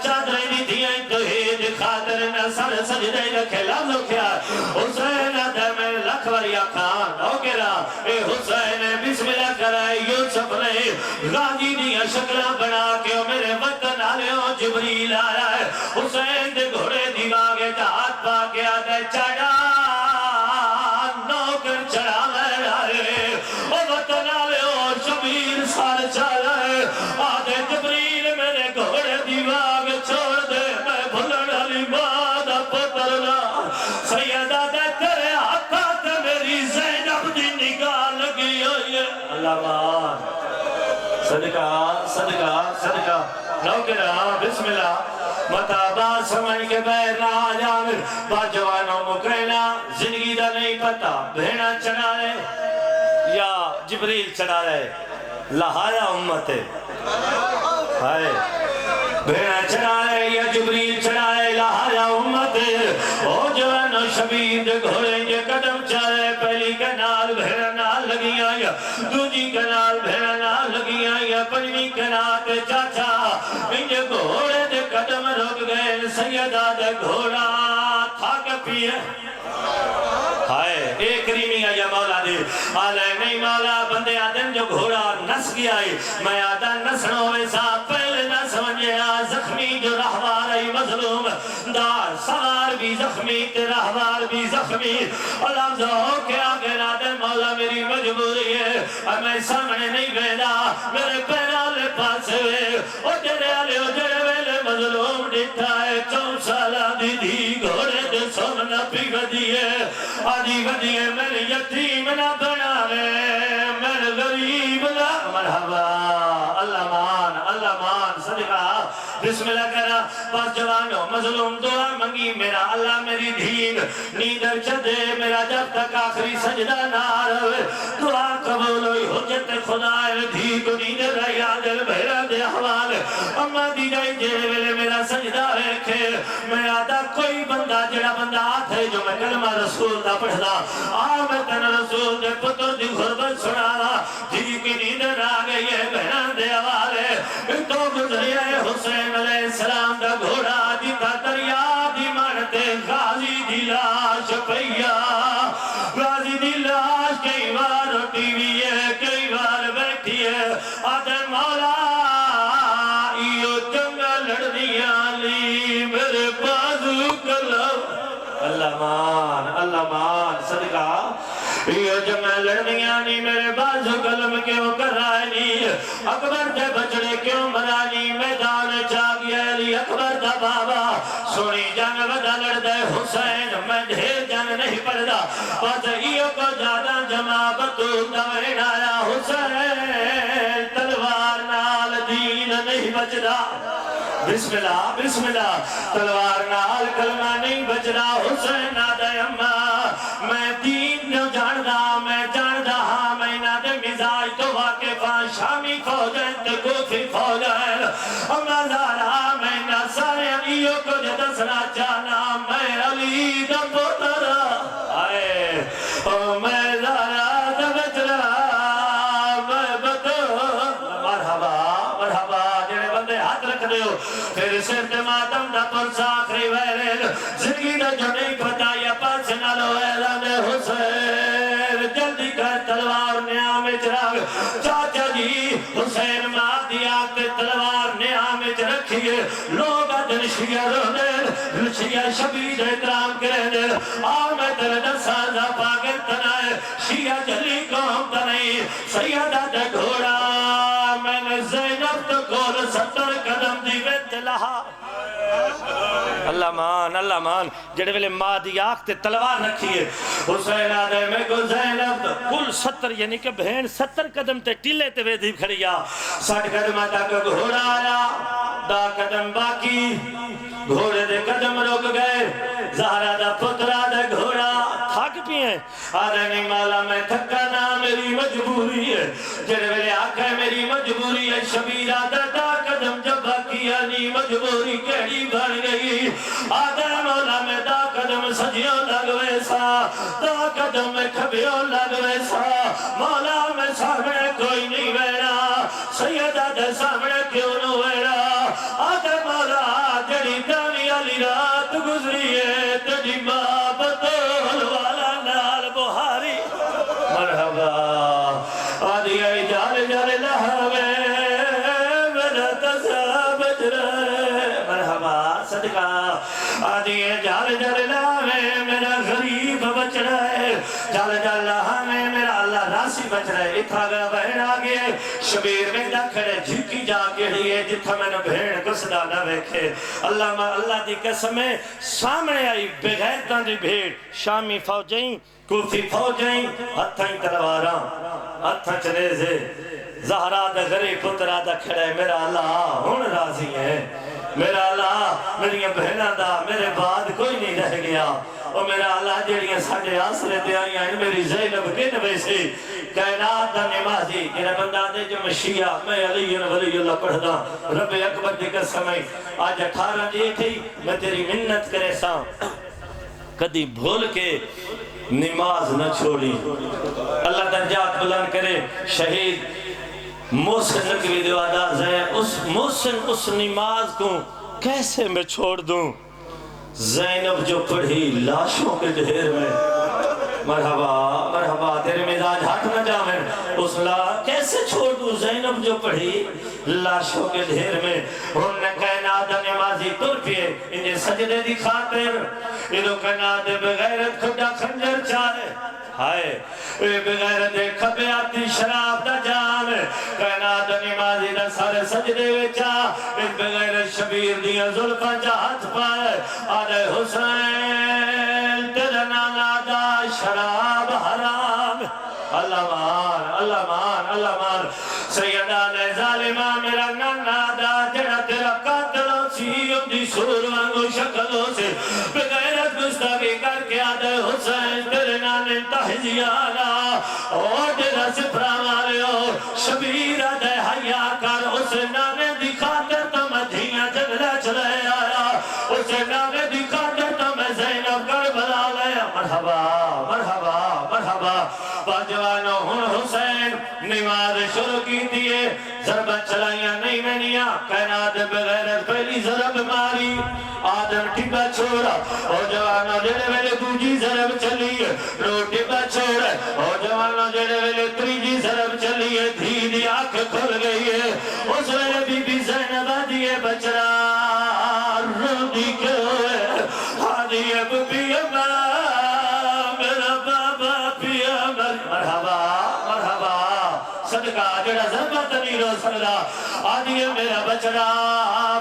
چادریں دی دیئیں توحید خاطر نہ سر سجدے رکھے لفظ کیا حسین دم لکھ وریا خان او گرا اے حسین بسم اللہ کرائے یوسف نے غازی دیا شکلہ بنا کے میرے وطن آلیوں جبریل آیا ہے حسین دے گھوڑے دیواغے جہات پا کے آدھے چڑھا نوکر چڑھا میں آئے او وطن آلیوں شبیر سار چالا ہے آدھے جبریل میرے گھوڑے دیواغے چھوڑ دے میں بھلن علی مادہ پترنا سیدہ دے تیرے حقات میری زینب دی نگاہ لگی ہوئی ہے اللہ مان صدقہ صدقہ صدقہ نوکرہ بسم اللہ مطابہ سمجھ کے بیر نہ جامر با جوانوں مکرنا زندگی دا نہیں پتا بھیڑا چڑھا لے یا جبریل چڑھا لے لہایا امت ہے بھیڑا چڑھا لے یا جبریل چڑھا لے لہایا امت ہے او جوانوں شبید گھوڑے جے قدم چاہے پہلی کنال بھیڑا نال لگی آیا دوجی کنال بھیڑا نال لگی آیا پنجوی کنال چاچا انجے گھوڑے دے قدم رک گئے سیدہ دے گھوڑا تھاک پیے ہائے ایک کریمی آیا مولا دے آلے نہیں مولا بندے آدم جو گھوڑا نس گیا ہے میں آدھا نسنوں ویسا پہلے نہ سمجھے زخمی جو رہوار ای مظلوم دار سوار بھی زخمی تے رہوار بھی زخمی اللہ ہو کے آگے نادر مولا میری مجبوری ہے اور میں سامنے نہیں بیدا میرے پیرالے پاس ہوئے او جرے آلے او جرے ویلے مظلوم ڈٹھا ہے 4 سالہ دی دی گھوڑے دے سومنا پی ودی ہے آدھی ودی ہے میرے یتیم نہ بنا میرے غریب نہ مرحبا اللہ مان صدقہ بسم اللہ کرا پاس جوانوں مظلوم دعا منگی میرا اللہ میری دھین نیدر چدے میرا جب تک آخری سجدہ نار ہوئے دعا قبول ہوئی حجت خدا دھی کو نیدر رہی آدل بھیرہ دے حوال اما دی جائی جیرے ویلے میرا سجدہ رکھے میں آدھا کوئی بندہ جڑا بندہ آتا ہے جو میں کلمہ رسول دا پڑھدا میں تن رسول دے پتر دی غربت سنانا دھی کی نیدر آگئی ہے بہنہ دے حوالے تو گزری ہے حسین علیہ السلام دا گھوڑا دیتا دریا دی مانتے غازی دی لاش پیا غازی دی لاش کئی بار اٹھی ہوئی ہے کئی بار بیٹھی ہے آدھے مولا ایو جنگا لڑنیاں لی میرے بازو کلو اللہ مان صدقہ یہ جمع لڑنیاں نہیں میرے بازو قلم کیوں کرانی اکبر دے بچڑے کیوں مرانی میدان چاگیا لی اکبر دا بابا سونی جنگ ودا لڑ دے حسین میں ڈھیر جنگ نہیں پڑھ دا بس ایو کو جادا جمع بطور دوین آیا حسین تلوار نال دین نہیں بچ دا بسم اللہ تلوار نال کلمہ نہیں بچ دا حسین آدھے اممہ میں دین نو جاندہ میں جاندہ ہاں میں نادے مزاج تو واقفہ شامی فوجیں تے کوفی فوجیں اممہ زارا میں نہ سارے علیوں کو جدسنا جانا میں علی دا پتر آئے او میں زارا دا بچرا میں بطر مرحبا جنہیں بندے ہاتھ رکھ دے ہو پھر سرد ماتم دا پرسا آخری ویرین زندگی دا جو نہیں پتا یا پاس نہ لو اعلان حسین جلدی کر تلوار نیام اچراغ چاچا جی حسین مادی آتے تلوار نیام اچ رکھیے لوگ دن شیعہ رونے شیعہ شبید اکرام کرنے میں دل سازہ پاکر تنائے شیعہ جلی قوم تنائی سیدہ دے گھوڑا میں نے زینب تو کول 70 قدم دیوے لہا اللہ مان جڑے ویلے ماں دی آنکھ تے تلوار رکھیے حسین آدھے میں کو زینب کل 70 یعنی کہ بہن 70 قدم تے ٹیلے تے ویدھی کھڑیا 60 قدم تک گھوڑا آیا دا قدم باقی گھوڑے دے قدم رک گئے زہرہ دا پترہ دے گھوڑا تھک پیئے آدھے نہیں مولا میں تھکا نا میری مجبوری ہے جڑے ویلے آنکھ ہے میری مجبوری ہے شبیرہ دا قدم جب باقی آنی مجبوری کہڑی بڑھ گئی آدھے مولا میں دا قدم سجیوں لگوے سا دا قدم میں کھبیوں لگوے سا مولا میں سامنے کوئی نہیں ویرا سیدہ دے سامنے کیوں نو ویرا آدھے مولا گزریے تجی ماں بطول والا نال بہاری مرحبا آدھی آئی جال جال لہوے میرا تسا بچ رہے مرحبا صدقہ آدھی جال جال لہوے میرا غریب بچ رہے جال جال لہوے میرا اللہ راسی بچ رہے اتھا گیا بہن آگئے شبیر میں دا کھڑے جھکی جا کے لیے جتھا میں نے بہن گسدہ نہ ویکھے اللہ دی قسمیں سامنے آئی بغیرتاں دی بھیڑ شامی فوجیں کوفی فوجیں ہتھائیں تلواراں ہتھاں چنیزے زہرا دا غری پترہ دا کھڑے میرا اللہ ہون راضی ہے میرا اللہ میری بہنہ دا میرے بعد کوئی نہیں رہ گیا اور میرا اللہ جڑیاں ساڑھے آسرے دے آئی ہیں میری زینب کے نبے سے کائنات دا نمازی جنہ بندہ دے جو مشیعہ میں علی ولی اللہ پڑھدا رب اکبر دی قسمیں آج 18 جی تھی میں تیری منت کرے ساں کدی بھول کے نماز نہ چھوڑی اللہ درجات بلند کرے شہید محسن نقوی دیوادہ زین اس محسن اس نماز کو کیسے میں چھوڑ دوں زینب جو پڑھی لاشوں کے ڈھیر میں مرحبا مرحبا تیرے مزاج ہاتھ نہ جامن اس کیسے چھوڑ دوں زینب جو پڑھی لاشوں کے ڈھیر میں انہوں نے کائنات نمازی تر پیے انہیں سجدے دی خاطر انہوں کائنات بغیرت کھڑا خنجر چاہے ہائے بغیرت کھبے آتی شراب دا جام کائنات نمازی دا سارے سجدے وچا بغیرت شبیر دیا ظلفہ جا ہاتھ پائے آدھے حسین تیرے نانا دا شراب حرام اللہ مان اللہ مان اللہ مان سیدہ نے ظالمہ میرا نانا دا جڑا تیرا قاتلوں سی اندی سور وانگو شکلوں سے بغیرت گستاگی کر کے آدھے حسین تیرے نانے تحجیانا اور تیرا سپرا مارے ہو شبیر آدھے حیاء کر اسے نانے دکھاتے تو میں دھیاں جگلے چلے آیا اسے نانے دکھاتے تو میں زینب کر بلا لیا مرحبا مرحبا مرحبا باجوانو ہن حسین نماز شروع کی دیئے ضربہ چلائیاں نہیں منیاں کائنات بغیرت پہلی ضرب ماری آدم ٹھپا چھوڑا اور جوانو جڑے ویلے دوجی ضرب چلیے رو ٹھپا چھوڑا اور جوانو جڑے ویلے تریجی ضرب چلیے دھی دی آنکھ کھل گئی ہے اس ویلے بی بی زینب دیئے بچرا رو دی کے ہوئے آدھیے بی امرا میرا بابا پی امر مرحبا مرحبا صدقہ جڑا ضربہ تنی رو سکدا آدھیے میرا بچڑا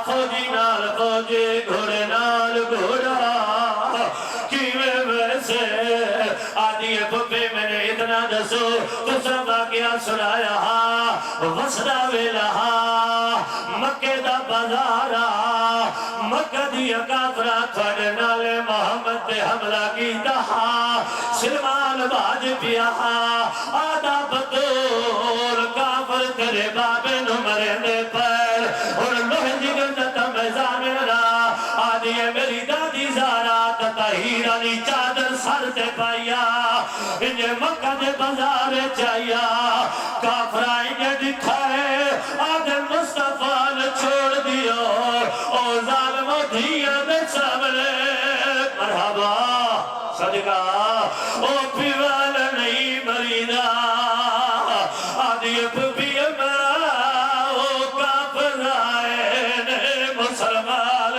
فوجی نال فوجی گھوڑے نال گھوڑا کیویں ویسے آدھیے بھپے میں نے اتنا دسو تو سب آگیا سنایا وسدہ ویلہ مکہ دا بازارا مکہ دیا کافرہ تھوڑے نالے محمد تے حملہ کی دہا سلمان باج پیا آدھا بطور کافر تیرے بابے نمرے دے پر اور لوہ جگر دتا میزان را آدھیے میری دادی زارا تتا ہیرانی چادر سر تے پایا انہیں مکہ دے بازار چاہیا کافرہ انہیں دکھائے آدھے مصطفیٰ نے چھوڑ دیا اور ظالم و دھیا دے سامنے مرحبا صدقہ او پیوال نہیں مریدہ آدھیے پپی امرا او کافر آئے نے مسلمان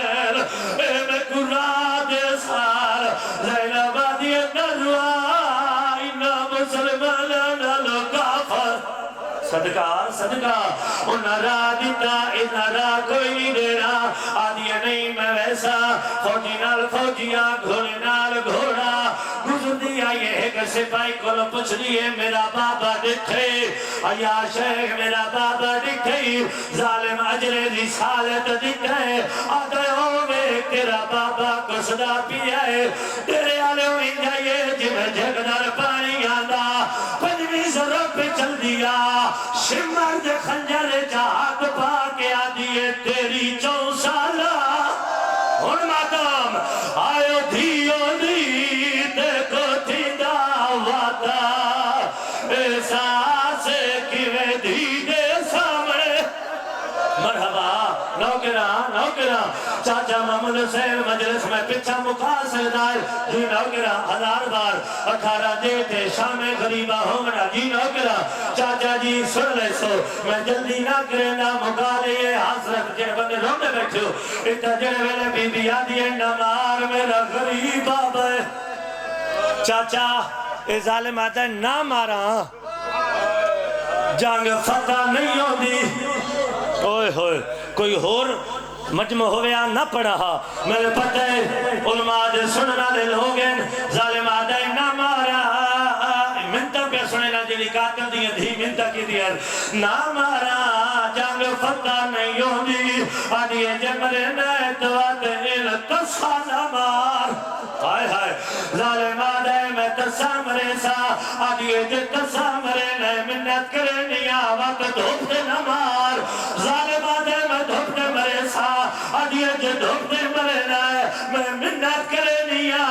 اے میں قرآن دے سار زینب آدھیے نروائی نا مسلمان نلو کافر صدقہ صدقہ انہا را دیتا اتنا را کوئی نہیں دینا آدھیے نہیں میں ویسا فوجی نال فوجیاں گھوڑے نال گھوڑا گزر دیا یہ ہے کہ سپاہی کو لو پچھ لیے میرا بابا دکھے یا شیخ میرا بابا دکھے ظالم عجر رسالت دکھے آدھے ہوئے تیرا بابا کو صدا پیا ہے تیرے آلے ہوئی جائے جب جگدر پانی آدھا پنجوی ضرب پہ چل دیا شمر دے خنجر جاگ پا کے آدھیے تیری 4 سالہ ان ماتم آئیو دھیو دی دیکھو تھی دعواتا احساس کیوے دھی دے سامنے مرحبا نوکران نوکرہ چاچا محمد حسین مجلس میں پچھا مقاصر دار جی نوکرہ 1000 بار 18 دیتے شام غریبہ ہوگنا جی نوکرہ چاچا جی سن لے سو میں جلدی نہ کرنا مقالے حضرت جے بندے رونے بیٹھو اتنا جڑے ویلے بی بی آدھی ہے نمار میرا غریب بابا ہے چاچا اے ظالم آتا ہے نہ مارا جنگ فتح نہیں ہوندی اوئے ہوئے کوئی اور مجمع ہویا نہ پڑھا میرے پتہ ہے علماء دے سننا دے لوگیں ظالم آتا ہے نہ مارا منتہ پہ سننا جنہی قاتل دیا دھی منتہ کی دیا نہ مارا جنگ فتح نہیں ہوندی آدھی جمرے نیتوات التسا نہ مار ہائے ہائے ظالم آدھے میں تسا مرے سا آدھیے جے تسا مرے نئے منت کرے نیا وقت دھوپتے نہ مار ظالم آدھے میں دھوپتے مرے سا آدھیے جے دھوپتے مرے نئے میں منت کرے نیا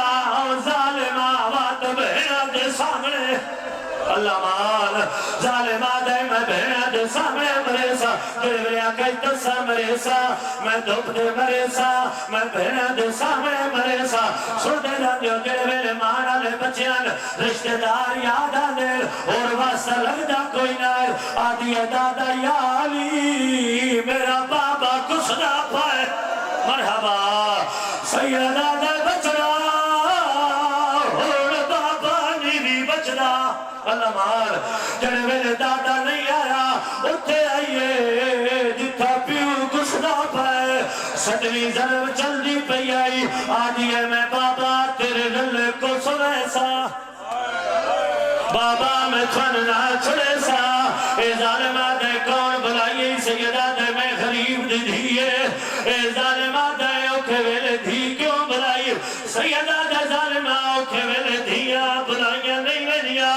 ظالم آوات بہنا دے سامنے اللہ مان ظالم آدھے میں بہنا دے سامنے مرے سا جڑے میرے آقای تسا مرے سا میں دھوپتے مرے سا میں بہنا دے سامنے مرے سا سوٹے جاندیو جڑے میرے مانا لے بچیاں رشتہ دار یاد آنے اور واسطہ لگدہ کوئی نائے آدھی دادا یا علی میرا بابا کچھ نہ پائے مرحبا سیدہ دے بچنا اور بابا نیوی بچنا اللہ مار جڑے میرے دادا نہیں آیا اٹھے آئیے جتھا پیو کچھ نہ پائے سٹوی ضرب چل دی پہ آئی آدھی ہے میں بابا تیرے دل کو سنے سا بابا میں تھننا چھڑے سا اے ظالمہ دے کون بلائیے سیدہ دے میں غریب دی دیئے اے ظالمہ دے اوکھے ویلے دی کیوں بلائیے سیدہ دے ظالمہ اوکھے ویلے دیا بلائیاں نہیں ویلیا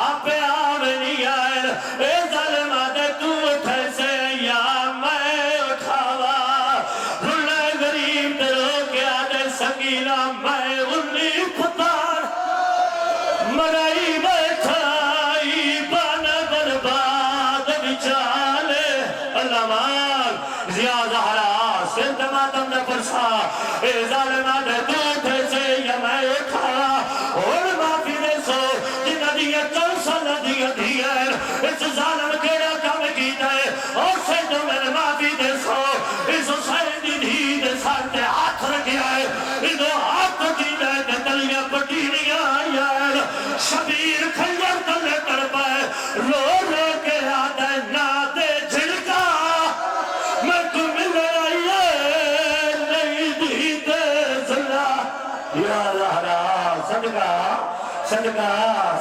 آپ پہ آوے نہیں آئے اے ظالمہ دے تو اٹھے سے یا میں اٹھاوا رلے غریب دے روکے آدھے سکینہ میں انہی پتار مرائی بیٹھائی بانا برباد بچالے اللہ مال زیادہ حراس انتماتم نے پرسا اے ظالمہ دے دوٹھے سے یا میں اٹھا اور معافی دے سو جنہ دیا چوسا نہ دیا دیا اس ظالم کیڑا کام کیتا ہے اور سے جو میں معافی دے سو اس حسین دی دھی دے ساتھ ہاتھ رکھیا ہے انہوں ہاتھ کی دے تلیاں پٹی نہیں آیا شبیر کھنجر تلے کر پائے رو رو کے آدھے نا دے جھلکا میں تو مل رہی نہیں دیتے زلہ یا رہا صدقہ صدقہ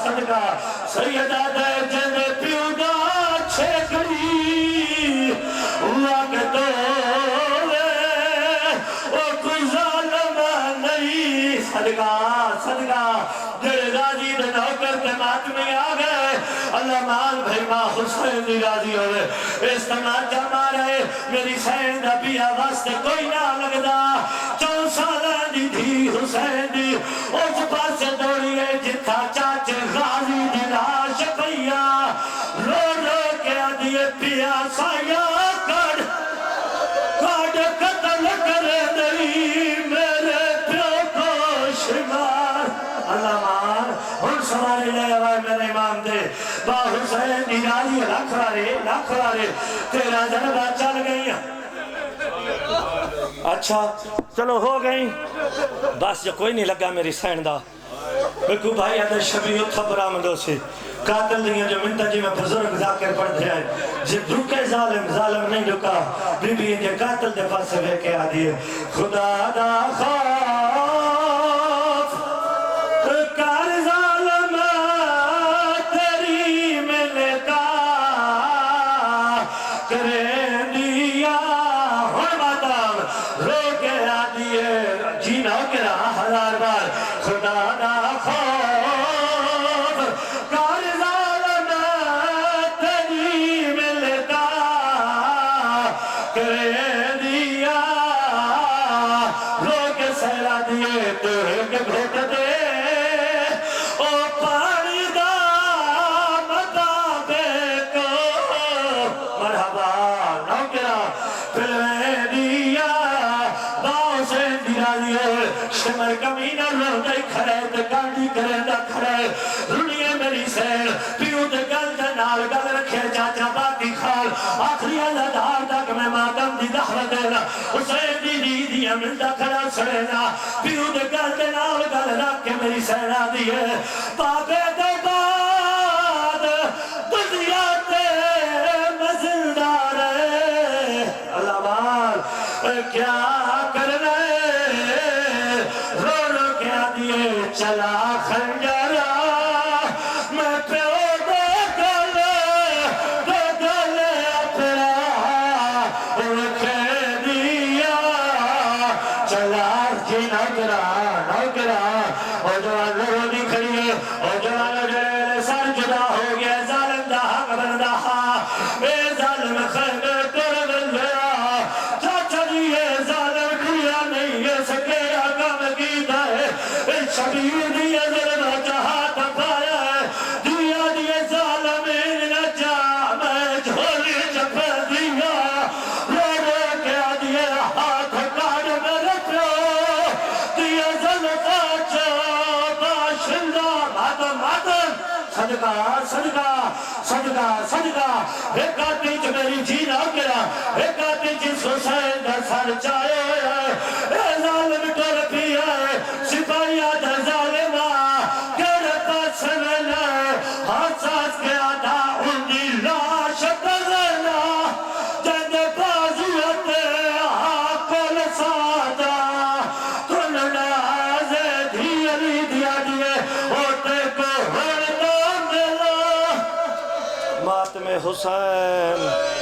صدقہ سیدہ دے جن پیودا چھیکڑی وقت او کوئی ظالم نہیں صدقہ صدقہ جڑے راضی دے نوکر کے ماتمی آگئے اللہ مال بھائی ماں حسین دی راضی ہوئے اس تماچہ مارے میری سین دا پیا واسطے کوئی نہ لگدا 4 سالہ دی تھی حسین دی اس پاس دوڑی ہے جتھا چاچے غازی دی لاش پیا رو رو کے آدھیے پیا سایا کڑ قتل کرے نہیں میرے پیو کو شمار اللہ مان ہن سوارے لے آئے میرے امام دے با حسین دی راضی لاکھ رارے تیرا جنبہ چل گئی اچھا چلو ہو گئی بس جو کوئی نہیں لگا میری سین دا کو بھائی آدھے شبیہ تھا برامدوں سے قاتل دیں جو منتہ جی میں بزرگ ذاکر پڑھ دے آئے جب رکے ظالم نہیں رکا بی بی یہ قاتل دے پاس سے بے کے آدھی خدا دا خوف کار ظالم تیری ملتا کرے دیا حرمتم رو کے آدھی جینا کرا 1000 بار خدا دا خوف مرحبا نوکرہ پھر میں دیا حسین دینا دیئے شمر کمینہ روڑے کھڑے دکانڈی کرے دا کھڑے رنیے میری سین پیو دکان دنال گل رکھے چاچا باتی خال آخری اللہ دار تک میں ماتم دی دعوت دینا حسین دی دیا ملدہ کھڑا سڑینا پیو دکان دنال گل رکھ کے میری سین آدھیے پاپے دے بعد دنیا تے مزندار ہے اللہ بار کیا کرنا ہے رو رو کیا دیئے چلا خنجرہ میں پیو دے گل اپنا رکھے دیا چلا کی نوکرہ او جوان رو دی کھڑی ہے او جوان جڑے سر جدا ہو گیا ظالم دا حق بندہ اے ظالم خیمے تر بندیا چاچا جی یہ ظالم کھڑیا نہیں ہے سکے کام کیتا ہے اے شبیر دیا ظلم چاہت پایا ہے دیا دیا ظالم نچا میں جھولی چپ دیا رو رو کیا دیا ہاتھ کاڑ میں رکھو دیا ظلم صدقہ ایک آتی جو میری جینا گیا ایک آتی جس حسین در سر چاہے اے ظالم کر پیا ہے سپاہیہ در ظالمہ کر پاس ملے حساس کے آدھا اندی لاش تغینا جند بازیت آکل سادہ کل نازے دھیلی دیا دیئے ہوتے کو ماتم حسین